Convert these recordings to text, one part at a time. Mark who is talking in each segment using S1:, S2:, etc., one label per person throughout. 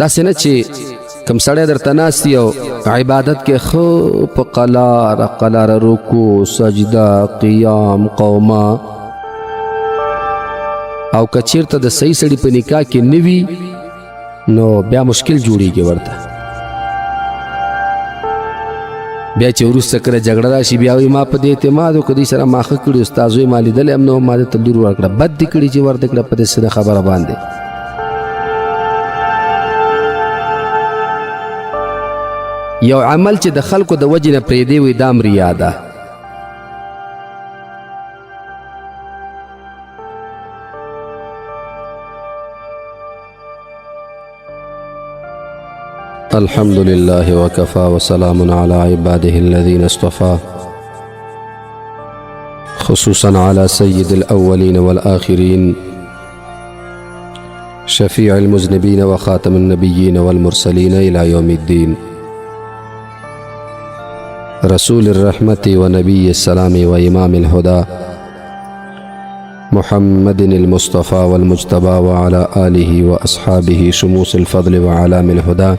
S1: داسې نه چې کم سړی درته ناست او عبادت کې خو په قلاره رکوع سجده قیام قومه او که چیرته د صحیح سړي په نکاح کې نه وي نو بیا مشکل جوړیږي ورته. بیا چې وروسته کله جګړه راشي بیا وایي ما په دې اعتماد وکړه دوی سره ما ښه کړي استاد زوی ما لیدلی هم نه ما دې ته لور ورکړه بد دې کړي چې ورته کړه په دې څه خبره باندې. یو عمل چې د خلکو د وجې نه پرېږدی وي دا هم ریا ده. الحمد لله وكفى وسلام على عباده الذين اصطفى خصوصا على سيد الأولين والآخرين شفيع المذنبين وخاتم النبيين والمرسلين إلى يوم الدين رسول الرحمة ونبي السلام وإمام الهدى محمد المصطفى والمجتبى وعلى آله وأصحابه شموس الفضل وعلام الهدى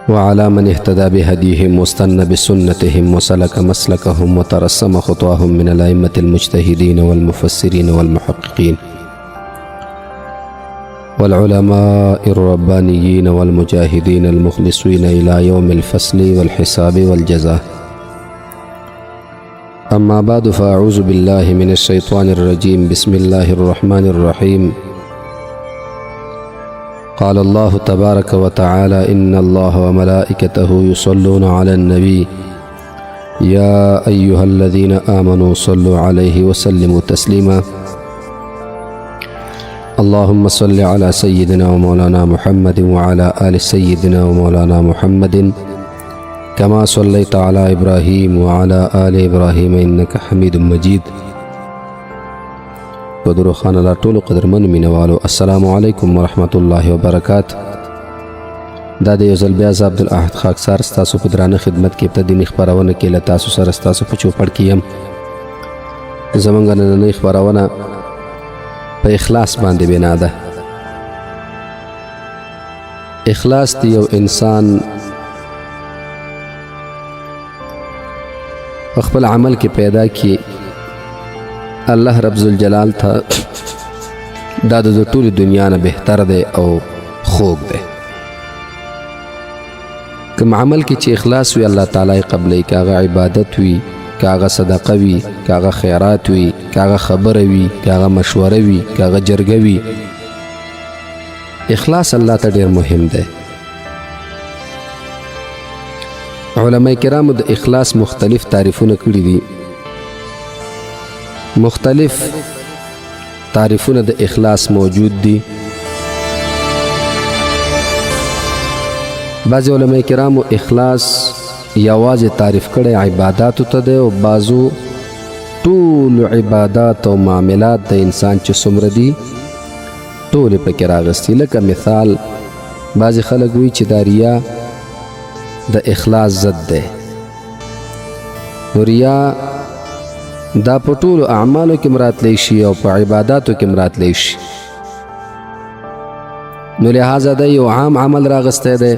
S1: وعلى من اهتدى بهديهم واستنى بسنتهم وسلك مسلكهم وترسم خطواهم من الأئمة المجتهدين والمفسرين والمحققين والعلماء الربانيين والمجاهدين المخلصين إلى يوم الفصل والحساب والجزاء. أما بعد فأعوذ بالله من الشيطان الرجيم. بسم الله الرحمن الرحيم. قال الله تبارك وتعالى إن الله وملائكته يصلون على النبي يا أيها الذين آمنوا صلوا عليه وسلموا تسليما. اللهم صل على سيدنا ومولانا محمد وعلى آل سيدنا ومولانا محمد كما صليت على إبراهيم وعلى آل إبراهيم إنك حميد مجيد. ودرو خان الله ټول قدرمن مینوالو السلام علیکم ورحمت الله وبرکاته. دا د یو ځل بیا زه عبدالاحد خاکسار ستاسو په درانه خدمت کې ابتدایي خپرونه کې له تاسو سره ستاسو په چوپړ کې یم. زموږ نننۍ خپرونه په اخلاص باندې بنا ده. اخلاص د یو انسان په خپل عمل کې پیدا کی الله رب ذوالجلال ته دا د ټولې دنیا نه بهتر دی او خوږ دی. کوم عمل کې چې اخلاص وي الله تعالی قبلوي، که هغه عبادت وي، که هغه صدقه وي، که هغه خیرات وي، که هغه خبره وي، که هغه مشوره وي، که هغه جرګه وي، اخلاص الله ته ډېر مهم دی. علماء کرامو د اخلاص مختلف تعریفونه کړي دي. مختلف تعریفونه د اخلاص موجود دي. بعض علماء کرامو اخلاص یوازې تعریف کړی عباداتو ته دی او بعضو ټول عبادات او معاملات د انسان چې څومره دي ټولې پکې راغستي. لکه مثال بعضې خلک وایي چې دا ریا د اخلاص ضد دی. نو ریا دا په ټولو اعمالو کې مراتلی شي او په عباداتو کې مراتلی شي. نو لہذا دا یو عام عمل راغستی دی،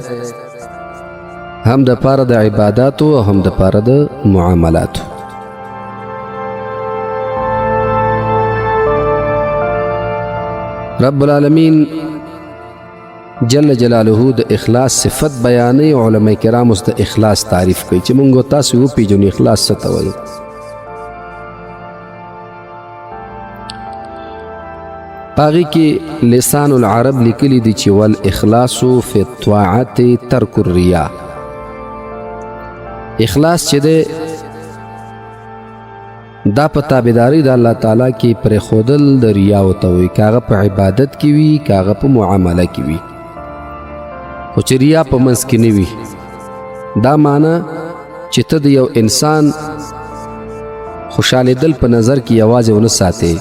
S1: هم د پاره د عباداتو او هم د پاره د معاملاتو. رب العالمین جل جلاله د اخلاص صفت بیانوي. علماء کرام اوس د اخلاص تعریف کوي چې موږ تاسو وپېژنو اخلاص څه ته وایي. باغی کې لسان العرب لیکلی دی چې والاخلاص فی الطاعت ترک الریا. اخلاص چې دی دا په تابعداري د الله تعالی کې پرېښودل د ریا ورته وایي، که هغه په عبادت کې وي که هغه په معامله کې وي. خو چې ریا په منځ کې نه وي دا معنی چې ته د یو انسان خوشحالېدل په نظر کې یوازې ونه ساتې،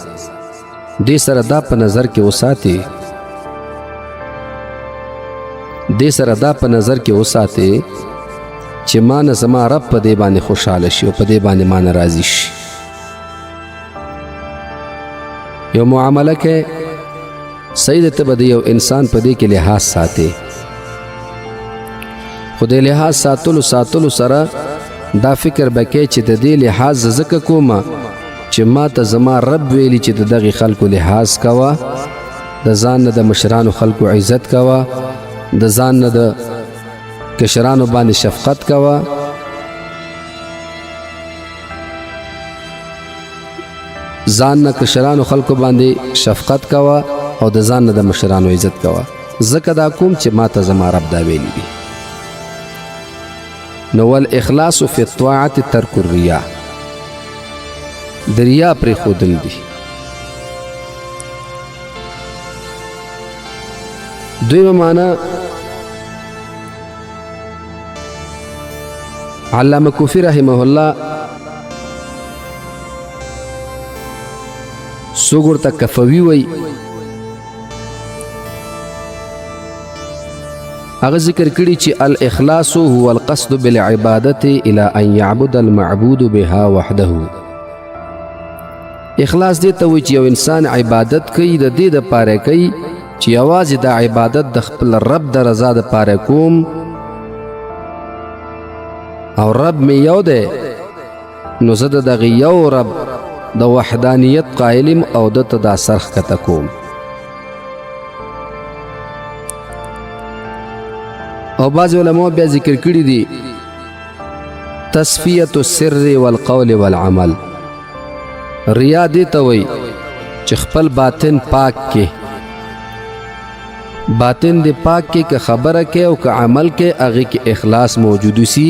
S1: دې سره دا په نظر کې وساتې چې ما نه زما رب په دې باندې خوشحاله شي او په دې باندې ما نه راضي شي. یو معامله کې صحیح ته به د یو انسان په دې کې لحاظ ساتي، خو د لحاظ ساتلو سره دا فکر به کوي چې د دې لحاظ ځکه کومه چې ما ته زما رب ویلي چې د دغې خلکو لحاظ کوه، د ځان نه د مشرانو خلکو عزت کوه، د ځان نه د کشرانو باندې شفقت کوه، ځان نه کشرانو خلکو باندې شفقت کوه او د ځان نه د مشرانو عزت کوه، ځکه دا کوم چې ما ته زما رب دا ویلي دي. نو والاخلاص فی الطاعة ترک الریا، د ریا پرېښودل دي. دویمه معنا علامه کوفی رحمه الله څوک ورته کفوي وی، هغه ذکر کړي چې الاخلاص هو القصد بالعبادة الى ان يعبد المعبود بها وحده. اخلاص دې ته وایي چې یو انسان عبادت کوي د دې دپاره کوي چې یوازې دا عبادت د خپل رب د رضا دپاره کوم، او رب مې یو دی نو زه د دغه یو رب د وحدانیت قائلم او دته دا سر ښکته کوم. او بعض علماء بیا ذکر کړي دي تصفیة السر والقول والعمل. ریا دې ته وایي چې خپل باطن پاک کې، باطن دې پاک کې که خبره کې او که عمل کې هغې کې اخلاص موجود سی،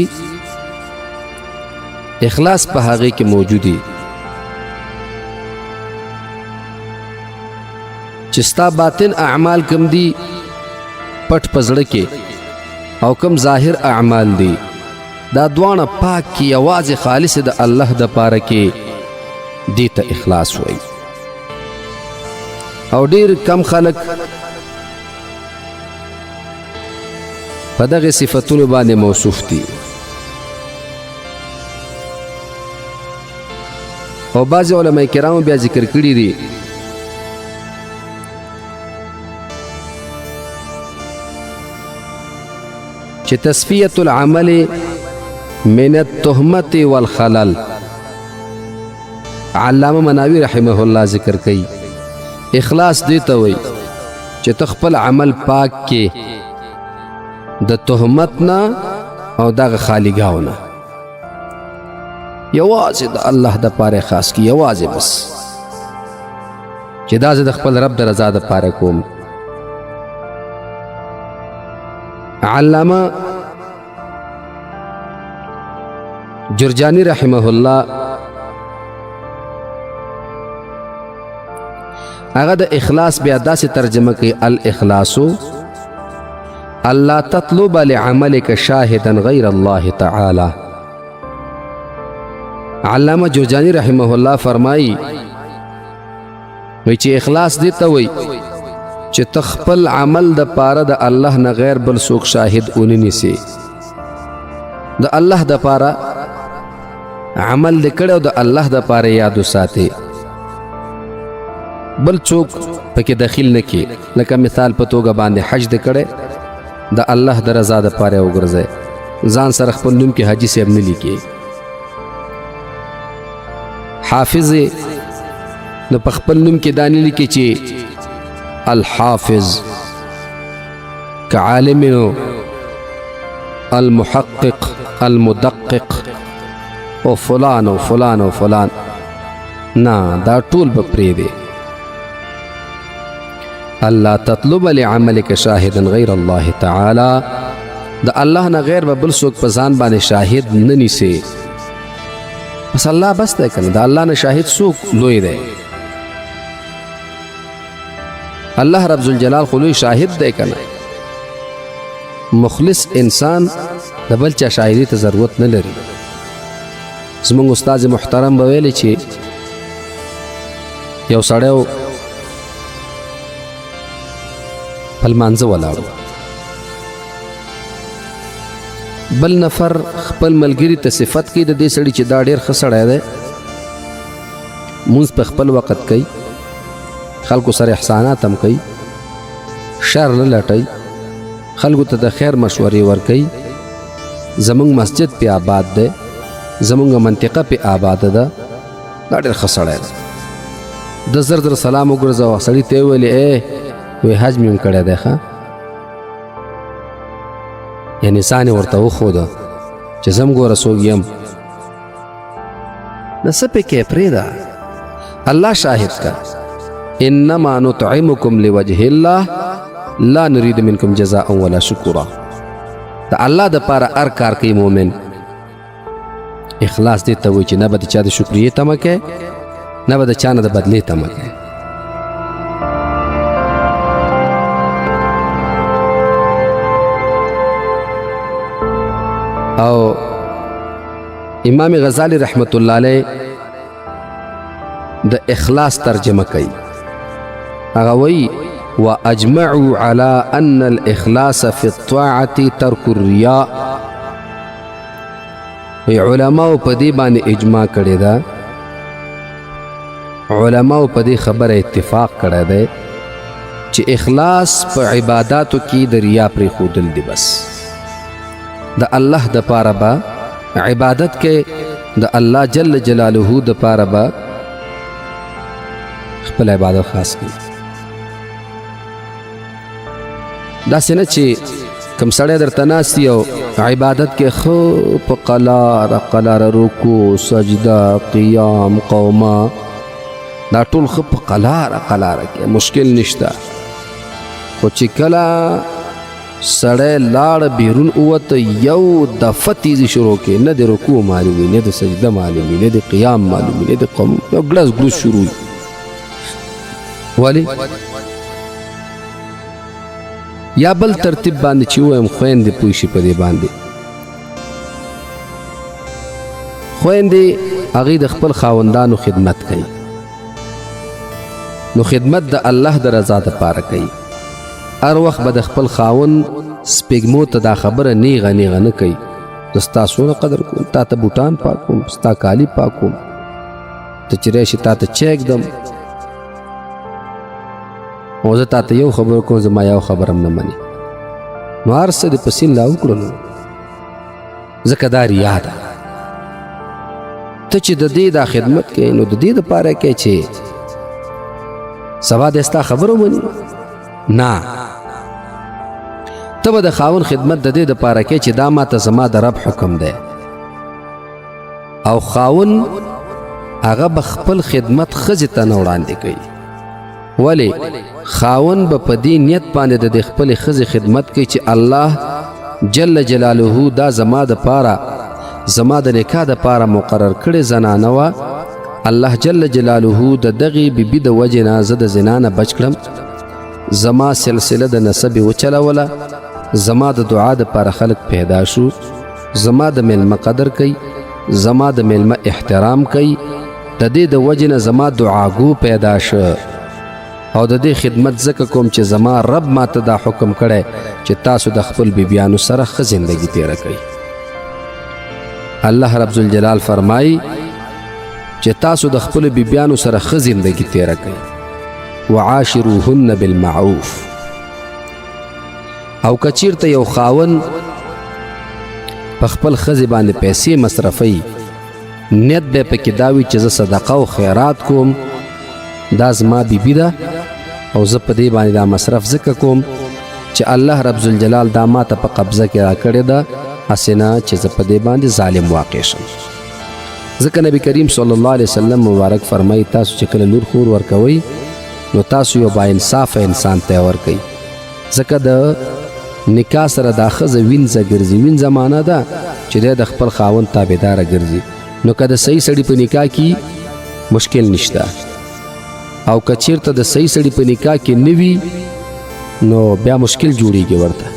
S1: اخلاص په هغې کې موجودي چې ستا باطن اعمال کم دي پټ په زړه کې او کم ظاهر اعمال دي، دا دواړه پاک کې یوازې خالص د الله دپاره کې دې ته اخلاص وایي. او ډېر کم خلک په دغې صفتونو باندې موصوف دي. او بعضې علماء کرامو بیا ذکر کړي دي چې تصفیة العمل من التهمة والخلل. علامه مناوی رحمه الله ذکر کوي اخلاص دې ته وایي چې ته خپل عمل پاک کې د تهمت نه او دغه خالیګاو نه، یوازې د الله دپاره خاص کی، یوازې بس چې دا زه د خپل رب د رضا دپاره کوم. علامه جرجانی رحمه الله هغه د اخلاص بیا داسې ترجمه کوي الاخلاص الله تطلب لعملك شاهدا غیر الله تعالی. علامه جرجانی رحمه الله فرمایي وی چې اخلاص دې ته وایي چې ته خپل عمل د پاره د الله نه غیر بل څوک شاهد اونې نیسي، د الله د پاره عمل دې کړی او د الله د پاره یاد وساتې، بل څوک پکې دخیل نه کړي. لکه مثال په توګه باندې حج دې کړی د الله د رضا د پاره وګرځئ، ځان سره خپل نوم کې حاجي صاحب نه لیکي. حافظ نو په خپل نوم کې دا نه لیکي چې الحافظ، كعالم المحقق المدقق او فلان او فلان او فلان، نه دا ټول به پرېږدي. الله تطلب لعملك شاهدا غیر الله تعالی، د الله نه غیر به بل څوک په ځان باندې شاهد نه نیسي، بس الله بس دی کنه، د الله نه شاهد څوک لوی دی؟ الله رب ذوالجلال خو لوی شاهد دی کنه. مخلص انسان د بل چا شاهدی ته ضرورت نه لري. زمونږ استاد محترم به ویلی چې یو سړی په لمانځه ولاړو، بل نفر خپل ملګري ته صفت کوي د دې سړي چې دا ډېر ښه سړی دی، مونځ په خپل وخت کوي، خلکو سره احسانات هم کوي، شر نه لټئ، خلکو ته د خیر مشورې ورکئ. زمونږ مسجد پې آباد دی، زمونږ منطقه پې آباده ده، دا ډېر ښه سړی دی. د زر زر سلام وګرځوه، سړي ته یې وویلې وی حج مې هم کړی دی ښه، یعنې ځان یې ورته وښوده چې زه هم ګوره څوک یم. نه څه پکې پرېږده، الله شاهد کا انما نطعمکم لوجه الله لا نريد منکم جزاء ولا شکورا. د الله د پاره هر کار کوي مؤمن، اخلاص دې ته وایي چې نه به د چا د شکریې تمه کوي، نه به د چا نه د بدلې تمه کوي. او امام غزالی رحمت الله علیه د اخلاص ترجمه کوي، هغه وایي واجمعوا على ان الاخلاص في الطاعه ترك الرياء. علماء په دې باندې اجماع کړی ده، علماء په دې خبره اتفاق کړی دی چې اخلاص په عباداتو کې د ریا پرېښودل دي. بس د الله د پاره به عبادت کې د الله جل جلاله د پاره به خپل عبادت خاص کړي. داسې نه چې کوم سړی درته ناست او عبادت کې خو په قلاره رکوع سجده قیام قومه دا ټول خو په قلاره کې مشکل نشته، خو چې کله سړی لاړ بیرون ووته یو دفعه تیزی شروع کې، نه د رکوع معلومي، نه د سجده معلومي، نه د قیام معلومي، نه د قوم، یو ګلس شروع ولی یا بل ترتیب باندې چې ووایم خویندې پوه شي په دې باندې. خویندې هغوی د خپل خاوندانو خدمت کوي، نو خدمت د الله د رضا دپاره کوي. هر وخت به د خپل خاوند سپېږمو ته دا خبره نیغه نه کوي زه ستا څونه قدر کوم، تا ته بوټان پاکوم، ستا کالي پاکوم، ته چې راشي تا ته چای ږدم، او زه تا ته یو خبر کوم زما یو خبر هم نه مني. نو هر څه دې په سین لا وکړو، نو ځکه دا ریا ده. ته چې د دې دا خدمت کوې نو د دې دپاره کوې چې سبا دې ستا خبر ومني؟ نه، ته به د خاوند خدمت د دې دپاره کوې چې دا ماته زما د رب حکم دی، او خاوند هغه به خپل خدمت ښځې ته نه وړاندې کوي. ولی خاوند به په دې نیت باندې د خپلې ښځې خدمت کوي چې الله جل جلاله دا زما دپاره زما د نکاح دپاره مقرر کړې زنانه وه، الله جل جلاله د دغې بیبي د وجې نه زه د زنا نه بچ کړم، زما سلسله د نسب یې وچلوله، زما د دعا دپاره خلک پیدا شو، زما د میلمه قدر کوي، زما د میلمه احترام کوي، د دې د وجې نه زما دعاګو پیدا شه، او د دې خدمت ځکه کوم چې زما رب ماته دا حکم کړی چې تاسو د خپل بیبیانو سره ښه زندگی تیره کوئ. الله رب ذوالجلال فرمایي چې تاسو د خپل بیبیانو سره ښه زندگی تیره کوئ. وعاشروهن بالمعروف. او که چیرته یو خاوند په خپل ښځې باندې پیسې مصرفوي، نیت به پکې دا وي چې زه صدقه او خیرات کوم، دا زما بیبي ده او زه په دې باندې دا مصرف ځکه کوم چې الله رب ذوالجلال دا ماته په قبضه کې راکړې ده، هسې نه چې زه په دې باندې ظالم واقع شم. ځکه نبی کریم صلی الله علیه وسلم مبارک فرمایي تاسو چې کله لور خور ورکوئ نو تاسو یو با انصافه انسان ته ورکئ، ځکه د نکاح سره دا ښځه وینځه ګرځي. وینځه معنا ده چې دی د خپل خاوند تابعداره ګرځي. نو که د صحیح سړي په نکاح کې مشکل نشته، او که چیرته د صحیح سړي په نکاح کې نه وي نو بیا مشکل جوړیږي ورته.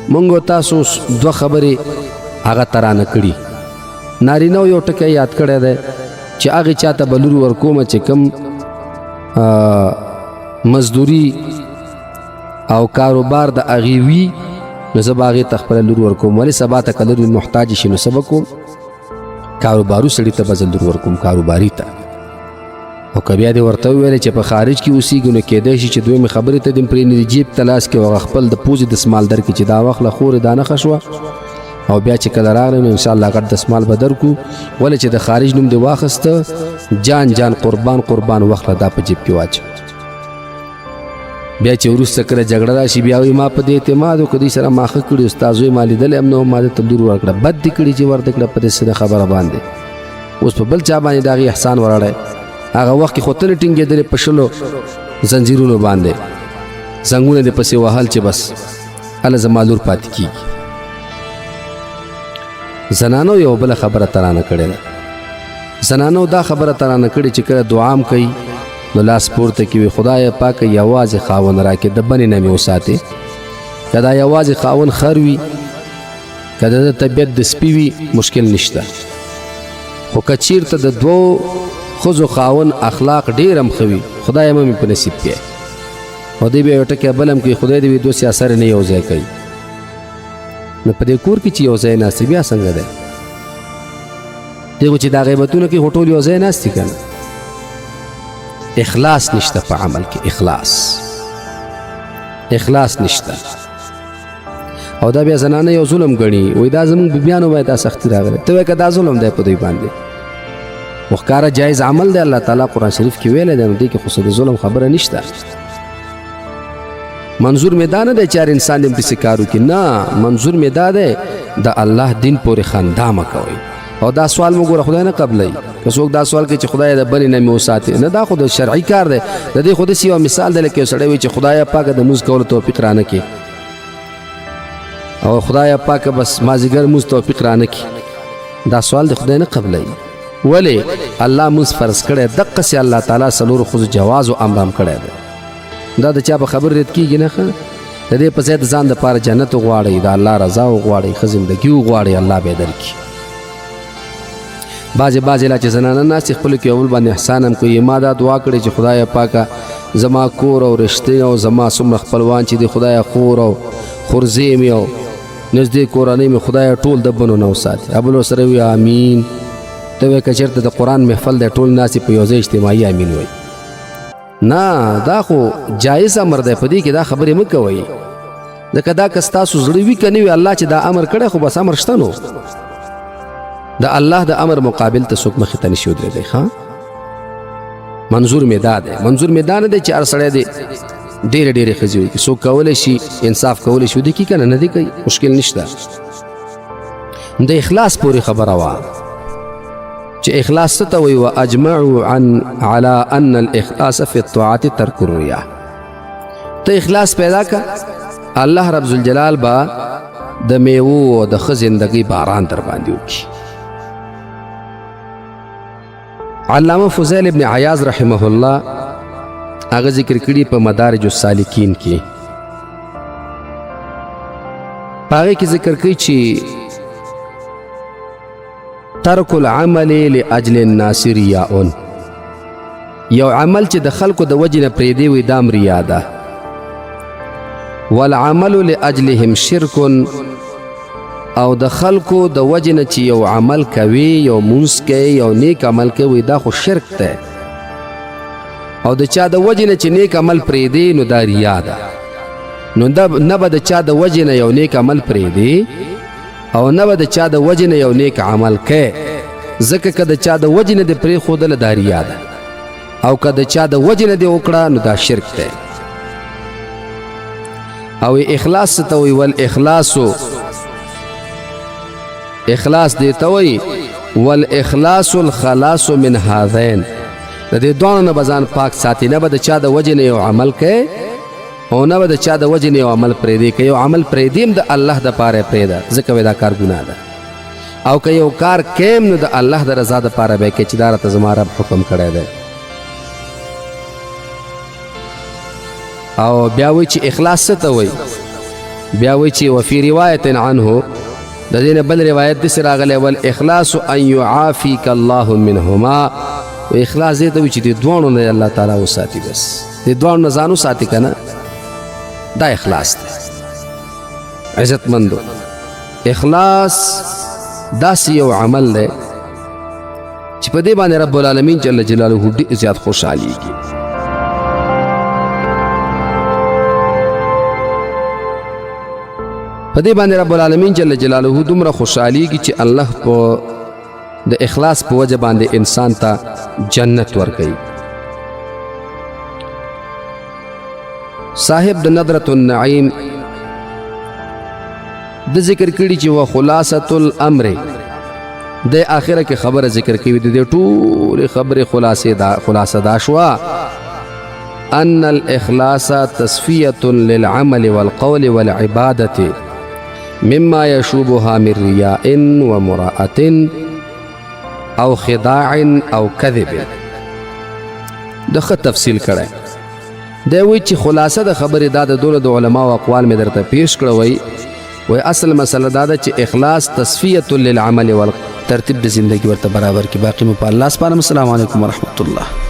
S1: مونږ تاسو دوه خبرې هغه ترانه کړي. نارینه یو ټکی یاد کړی دی چې هغې چاته به لور ورکومه چې کوم مزدوري او کاروبار د هغې وي نو زه به هغې ته خپله لور ورکوم. ولې سبا ته که لور محتاج شي نو څه به کوم؟ کاروبارو سړي ته به زه لور ورکوم، کاروباري ته. او که بیا دې ورته وویلې چې په خارج کې اوسېږي نو کیدای شي چې دویمې خبرې ته دې پرېنږدي جیب ته لاس کې هغه خپل د پوزې دسمال درکړي چې دا وخت له خورې دا نښه شوه او بیا چې کله راغلی نو انشاءالله غټ دسمال به درکړو ولې چې د خارج نوم دې واخیسته جان قربان وخت له دا په جیب کې واچو بیا چې وروسته کله جګړه راشي بیا وایي ما په دې اعتماد وکړه دوی سره ما ښه کړي ستا زوی ما لیدلی هم نه و ما درته لور ورکړه بد دې کړي چې ورته کړه په دې سده خبره باندې اوس په بل چا باندې د هغې احسان وراړی هغه وخت کې خو تلې ټینګېدلې په شلو زنځیرونو باندې زنګونه دې پسې وهل چې بس هله زما لور پاتې کېږي زنانو یو بله خبره ترانه کړې ده زنانو دا خبره ترانه کړې چې کله دعام کوي نو لاس پورته کوي خدای پاک یوازې خاوند راکې د بنې نه مې وساتې که دا یوازې خاوند خر وي که د طبیعت د سپي وي مشکل نشته خو که چیرته د دوو ښځو خاوند اخلاق ډېر هم ښه وي خدای مې په نصیب کې او دی بیا یو ټکی بل هم کوي خدای دې وي دوسې اثر نه یو ځای کوي نو په دې کور کې چې یو ځای ناست بیا څنګه دی دی خو چې دا غیبتونه کوي خو ټول یو ځای ناست دي که نه اخلاص نشته په عمل کې اخلاص نشته او دا بیا زنانه یو ظلم ګڼي وایي دا زموږ بیبیانو باید دا سختي راغلی ته وایې که دا ظلم دی په دوی باندې خو ښکاره جایز عمل دی الله تعالی قرآن شریف کې ویلی دی نو دې کې خو څه د ظلم خبره نشته منظور مې دا نه دی چې هر انسان دې پسې کار وکړي نه منظور مې دا دی د الله دین پورې خندا مه کوئ او دا سوال مو ګوره خدای نه قبلوي که څوک دا سوال کوي چې خدای د بلې نه مې وساتې نه دا خو د شرعي کار دی د دې خو داسې یو مثال دی لکه یو سړی وایي چې خدایه پاکه د مونځ کولو توفیق رانه کړي او خدایه پاکه بس مازدیګر مونځ توفیق رانه کړي دا سوال د خدای نه قبلوي ولې الله مونځ فرض کړی دقسې الله تعالی څلورو ښځو جواز او امر هم کړی دی دا د چا په خبر رد کېږي نه ښه د دې په ځای د ځان دپاره جنت وغواړئ د الله رضا وغواړئ ښه زندګي وغواړئ الله به یې درکړي بعضې لا چې زنانه ناستې خپلو کې یو بل باندې احسان هم کوي ما دا دعا کړې چې خدایه پاکه زما کور او رشتې او زما څومره خپلوان چې دي خدایه خور او خورزې مې او نږدې کورنۍ مې خدایه ټول د بنو نه وساتي ابل ورسره وي امین ته وایې که چېرته د قرآن محفل دی ټول ناستې په یو ځای اجتماعي امین وایي نه دا خو جایز امر دی په دې کې دا خبرې مه کوئ ځکه دا که ستاسو زړه وي که نه وي الله چې دا امر کړی خو بس امر شته نو د الله د امر مقابل ته څوک مخې ته نشي ودرېدی ښه منظور مې دا دی منظور مې دا نه دی چې هر سړی دی ډېرې ښځې وي که څوک کولی شي انصاف کولی شي ودې کي که نه دی کوي مشکل نشته د اخلاص پورې خبره وه چې اخلاص څه ته وایي واجمعوا على ان الاخلاص في الطاعات ترک الریا ته اخلاص پیدا که الله رب ذوالجلال به د میوو او د ښه زندګۍ باران در باندې وکړي علامه فضیل ابن عیاض رحمه الله هغه ذکر کړي په مدارج السالکین کې په هغې کې ذکر کوي چې ترک العمل لاجل الناس ریاء یو عمل چې د خلکو د وجې نه پرېږدی وي دا هم ریا ده والعمل لاجلهم شرک او د خلکو د وجې نه چې یو عمل کوي یو مونځ کوي یو نیک عمل کوي دا خو شرک دی او د چا د وجې نه چې نیک عمل پرېږدي نو دا ریا ده نو نه به د چا د وجې نه یو نیک عمل پرېږدي او نه به د چا د وجې نه یو نیک عمل کوي ځکه که د چا د وجې نه دې پرېښودله دا ریا ده او که د چا د وجې نه دې وکړه نو دا شرک دی او اخلاص څه ته وایي والاخلاصو اخلاص دې ته وایي والاخلاص الخلاص من هذین د دې دواړو نه به ځان پاک ساتي نه به د چا د وجې نه یو عمل کوي او نه به د چا د وجې نه یو عمل پرېږدي که یو عمل پرېږدي هم د الله دپاره یې پرېږده ځکه وایي دا کار ګناه ده او که یو کار کوي نو د الله د رضا دپاره به یې کوي چې دا راته زما رب حکم کړی دی او بیا وایي چې اخلاص څه ته وایي بیا وایي چې وفي روایت عنه د دې نه بل روایت داسې راغلی والاخلاص ان یعافیک الله منهما اخلاص دې ته وایي چې دې دواړو نه الله تعالی وساتي بس دې دواړو نه ځان وساتي که نه دا اخلاص دی عزتمندو اخلاص داسې یو عمل دی چې چې په دې باندې رب العالمین جل جلاله ډېر زیات خوشحالیږي. په دې باندې رب العالمین جل جلاله دومره خوشحالیږي چې الله په د اخلاص په وجه باندې انسان ته جنت ورکوي. صاحب د نظرة النعیم د ذکر کړي چې و خلاصة الامر د آخره کې خبره ذکر کوي. د ټول خبره خلاصه دا شوه ان الاخلاص تصفیة للعمل والقول والعبادة مما يشوبها من رياء ومراءة او خداع او كذب. دغه تفصیل کړه دا وی چې خلاصه د خبرې دا د دولت علماء او اقوال مې درته پیش کړه. وی اصل مسله دا ده چې اخلاص تصفیة للعمل والترتیب د زندگی ورته برابر کی. باقی مو په الله سپارم. السلام علیکم ورحمت الله.